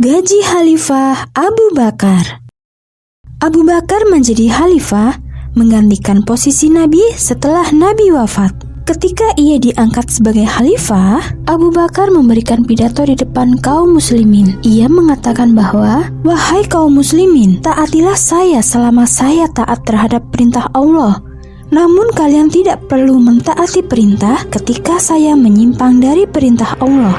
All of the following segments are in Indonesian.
Gaji Khalifah Abu Bakar. Abu Bakar menjadi khalifah, menggantikan posisi Nabi setelah Nabi wafat. Ketika ia diangkat sebagai khalifah, Abu Bakar memberikan pidato di depan kaum muslimin. Ia mengatakan bahwa, "Wahai kaum muslimin, taatilah saya selama saya taat terhadap perintah Allah. Namun kalian tidak perlu mentaati perintah ketika saya menyimpang dari perintah Allah."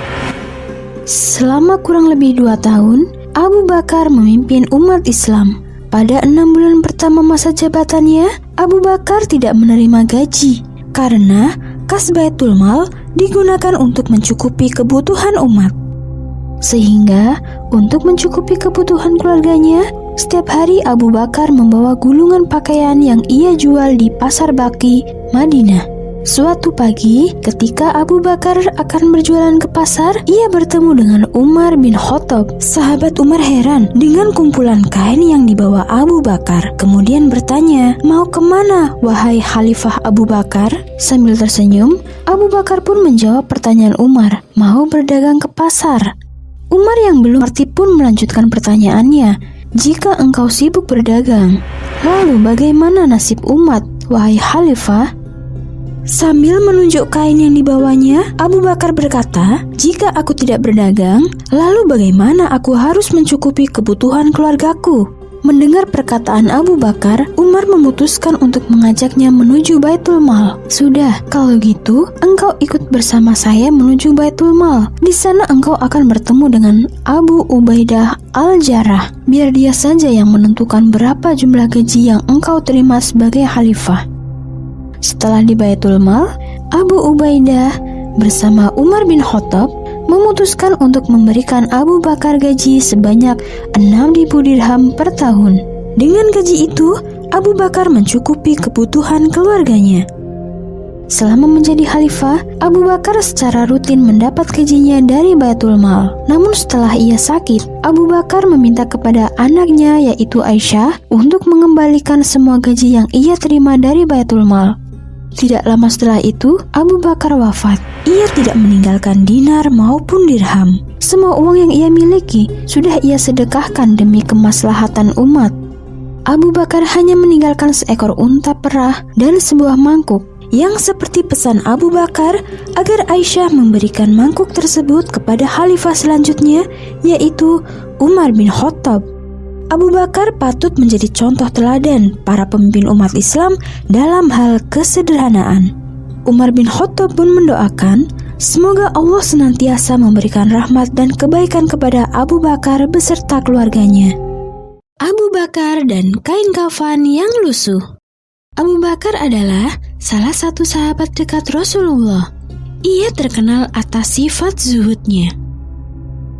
Selama kurang lebih 2 tahun, Abu Bakar memimpin umat Islam. Pada 6 bulan pertama masa jabatannya, Abu Bakar tidak menerima gaji karena kas Baitul Mal digunakan untuk mencukupi kebutuhan umat. Sehingga untuk mencukupi kebutuhan keluarganya, setiap hari Abu Bakar membawa gulungan pakaian yang ia jual di Pasar Baqi, Madinah. Suatu pagi, ketika Abu Bakar akan berjualan ke pasar, ia bertemu dengan Umar bin Khattab. Sahabat Umar heran dengan kumpulan kain yang dibawa Abu Bakar. Kemudian bertanya, "Mau kemana, wahai Khalifah Abu Bakar?" Sambil tersenyum, Abu Bakar pun menjawab pertanyaan Umar, "Mau berdagang ke pasar." Umar yang belum mengerti pun melanjutkan pertanyaannya, "Jika engkau sibuk berdagang, lalu bagaimana nasib umat, wahai Khalifah?" Sambil menunjuk kain yang dibawanya, Abu Bakar berkata, "Jika aku tidak berdagang, lalu bagaimana aku harus mencukupi kebutuhan keluargaku?" Mendengar perkataan Abu Bakar, Umar memutuskan untuk mengajaknya menuju Baitul Mal. "Sudah, kalau gitu, engkau ikut bersama saya menuju Baitul Mal. Di sana engkau akan bertemu dengan Abu Ubaidah Al-Jarrah. Biar dia saja yang menentukan berapa jumlah gaji yang engkau terima sebagai khalifah." Setelah di Baitul Mal, Abu Ubaidah bersama Umar bin Khattab memutuskan untuk memberikan Abu Bakar gaji sebanyak 6.000 dirham per tahun. Dengan gaji itu, Abu Bakar mencukupi kebutuhan keluarganya. Selama menjadi khalifah, Abu Bakar secara rutin mendapat gajinya dari Baitul Mal. Namun setelah ia sakit, Abu Bakar meminta kepada anaknya yaitu Aisyah untuk mengembalikan semua gaji yang ia terima dari Baitul Mal. Tidak lama setelah itu, Abu Bakar wafat. Ia tidak meninggalkan dinar maupun dirham. Semua uang yang ia miliki sudah ia sedekahkan demi kemaslahatan umat. Abu Bakar hanya meninggalkan seekor unta perah dan sebuah mangkuk, yang seperti pesan Abu Bakar agar Aisyah memberikan mangkuk tersebut kepada khalifah selanjutnya, yaitu Umar bin Khattab. Abu Bakar patut menjadi contoh teladan para pemimpin umat Islam dalam hal kesederhanaan. Umar bin Khattab pun mendoakan, semoga Allah senantiasa memberikan rahmat dan kebaikan kepada Abu Bakar beserta keluarganya. Abu Bakar dan kain kafan yang lusuh. Abu Bakar adalah salah satu sahabat dekat Rasulullah. Ia terkenal atas sifat zuhudnya.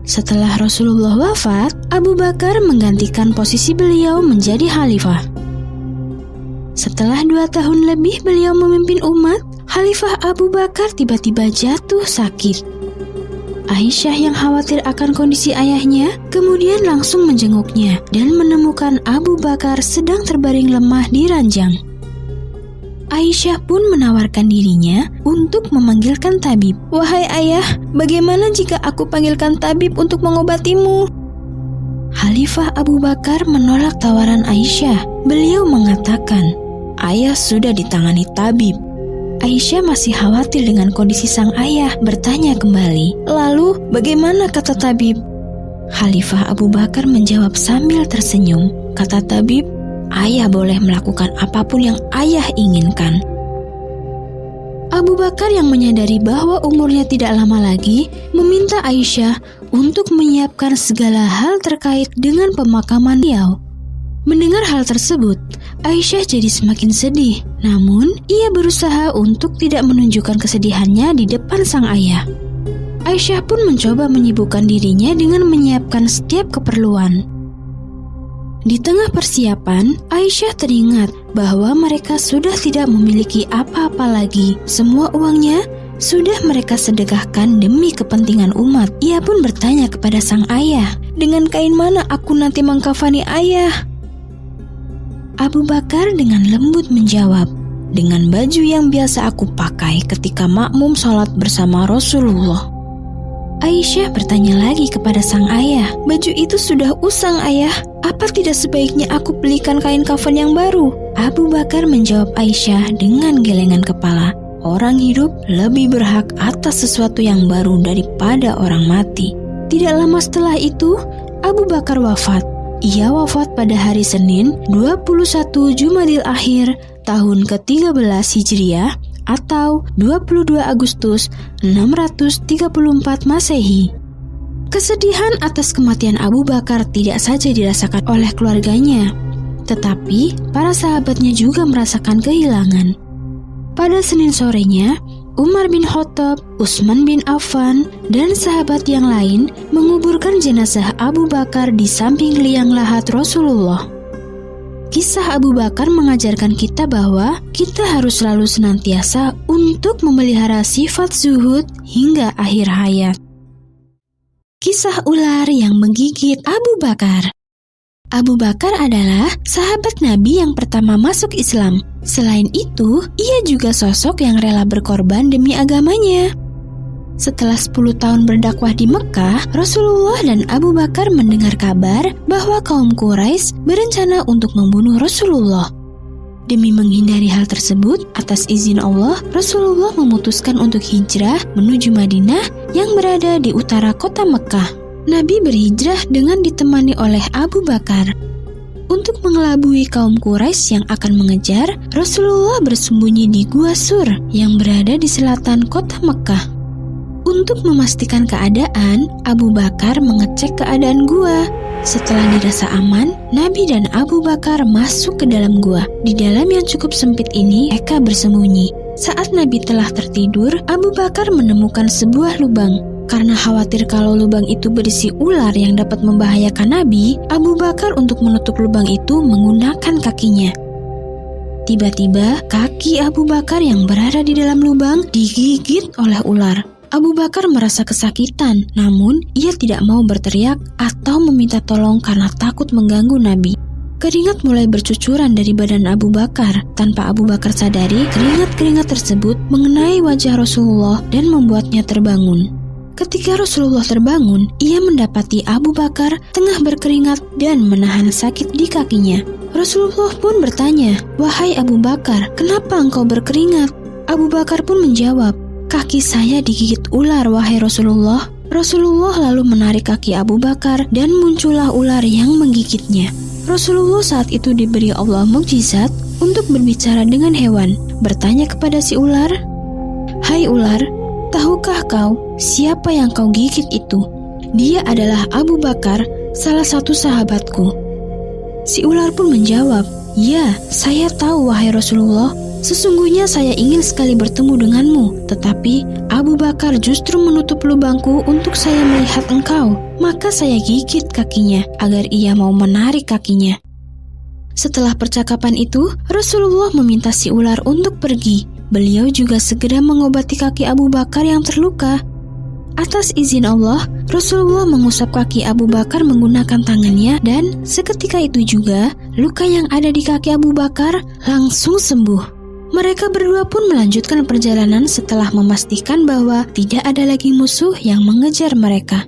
Setelah Rasulullah wafat, Abu Bakar menggantikan posisi beliau menjadi khalifah. Setelah 2 tahun lebih beliau memimpin umat, Khalifah Abu Bakar tiba-tiba jatuh sakit. Aisyah yang khawatir akan kondisi ayahnya, kemudian langsung menjenguknya dan menemukan Abu Bakar sedang terbaring lemah di ranjang. Aisyah pun menawarkan dirinya untuk memanggilkan tabib. "Wahai ayah, bagaimana jika aku panggilkan tabib untuk mengobatimu?" Khalifah Abu Bakar menolak tawaran Aisyah. Beliau mengatakan, "Ayah sudah ditangani tabib." Aisyah masih khawatir dengan kondisi sang ayah, bertanya kembali, "Lalu bagaimana kata tabib?" Khalifah Abu Bakar menjawab sambil tersenyum. Kata tabib, "Ayah boleh melakukan apapun yang ayah inginkan." Abu Bakar yang menyadari bahwa umurnya tidak lama lagi, meminta Aisyah untuk menyiapkan segala hal terkait dengan pemakaman beliau. Mendengar hal tersebut, Aisyah jadi semakin sedih. Namun, ia berusaha untuk tidak menunjukkan kesedihannya di depan sang ayah. Aisyah pun mencoba menyibukkan dirinya dengan menyiapkan setiap keperluan. Di tengah persiapan, Aisyah teringat bahwa mereka sudah tidak memiliki apa-apa lagi. Semua uangnya sudah mereka sedekahkan demi kepentingan umat. Ia pun bertanya kepada sang ayah, "Dengan kain mana aku nanti mengkafani ayah?" Abu Bakar dengan lembut menjawab, "Dengan baju yang biasa aku pakai ketika makmum sholat bersama Rasulullah." Aisyah bertanya lagi kepada sang ayah, "Baju itu sudah usang, ayah. Apa tidak sebaiknya aku belikan kain kafan yang baru?" Abu Bakar menjawab Aisyah dengan gelengan kepala, "Orang hidup lebih berhak atas sesuatu yang baru daripada orang mati." Tidak lama setelah itu, Abu Bakar wafat. Ia wafat pada hari Senin 21 Jumadil Akhir tahun ke-13 Hijriah atau 22 Agustus 634 Masehi. Kesedihan atas kematian Abu Bakar tidak saja dirasakan oleh keluarganya, tetapi para sahabatnya juga merasakan kehilangan. Pada Senin sorenya, Umar bin Khattab, Utsman bin Affan, dan sahabat yang lain menguburkan jenazah Abu Bakar di samping liang lahat Rasulullah. Kisah Abu Bakar mengajarkan kita bahwa kita harus selalu senantiasa untuk memelihara sifat zuhud hingga akhir hayat. Kisah ular yang menggigit Abu Bakar. Abu Bakar adalah sahabat Nabi yang pertama masuk Islam. Selain itu, ia juga sosok yang rela berkorban demi agamanya. Setelah 10 tahun berdakwah di Mekah, Rasulullah dan Abu Bakar mendengar kabar bahwa kaum Quraisy berencana untuk membunuh Rasulullah. Demi menghindari hal tersebut, atas izin Allah, Rasulullah memutuskan untuk hijrah menuju Madinah yang berada di utara kota Mekah. Nabi berhijrah dengan ditemani oleh Abu Bakar. Untuk mengelabui kaum Quraisy yang akan mengejar, Rasulullah bersembunyi di Gua Sur yang berada di selatan kota Mekah. Untuk memastikan keadaan, Abu Bakar mengecek keadaan gua. Setelah dirasa aman, Nabi dan Abu Bakar masuk ke dalam gua. Di dalam yang cukup sempit ini, mereka bersembunyi. Saat Nabi telah tertidur, Abu Bakar menemukan sebuah lubang. Karena khawatir kalau lubang itu berisi ular yang dapat membahayakan Nabi, Abu Bakar untuk menutup lubang itu menggunakan kakinya. Tiba-tiba, kaki Abu Bakar yang berada di dalam lubang digigit oleh ular. Abu Bakar merasa kesakitan, namun ia tidak mau berteriak atau meminta tolong karena takut mengganggu Nabi. Keringat mulai bercucuran dari badan Abu Bakar. Tanpa Abu Bakar sadari, keringat-keringat tersebut mengenai wajah Rasulullah dan membuatnya terbangun. Ketika Rasulullah terbangun, ia mendapati Abu Bakar tengah berkeringat dan menahan sakit di kakinya. Rasulullah pun bertanya, "Wahai Abu Bakar, kenapa engkau berkeringat?" Abu Bakar pun menjawab, "Kaki saya digigit ular, wahai Rasulullah." Rasulullah lalu menarik kaki Abu Bakar dan muncullah ular yang menggigitnya. Rasulullah saat itu diberi Allah mukjizat untuk berbicara dengan hewan. Bertanya kepada si ular, "Hai ular, tahukah kau siapa yang kau gigit itu?" "Dia adalah Abu Bakar, salah satu sahabatku." Si ular pun menjawab, "Ya, saya tahu wahai Rasulullah. Sesungguhnya saya ingin sekali bertemu denganmu, tetapi Abu Bakar justru menutup lubangku untuk saya melihat engkau. Maka saya gigit kakinya agar ia mau menarik kakinya." Setelah percakapan itu, Rasulullah meminta si ular untuk pergi. Beliau juga segera mengobati kaki Abu Bakar yang terluka. Atas izin Allah, Rasulullah mengusap kaki Abu Bakar menggunakan tangannya dan seketika itu juga luka yang ada di kaki Abu Bakar langsung sembuh. Mereka berdua pun melanjutkan perjalanan setelah memastikan bahwa tidak ada lagi musuh yang mengejar mereka.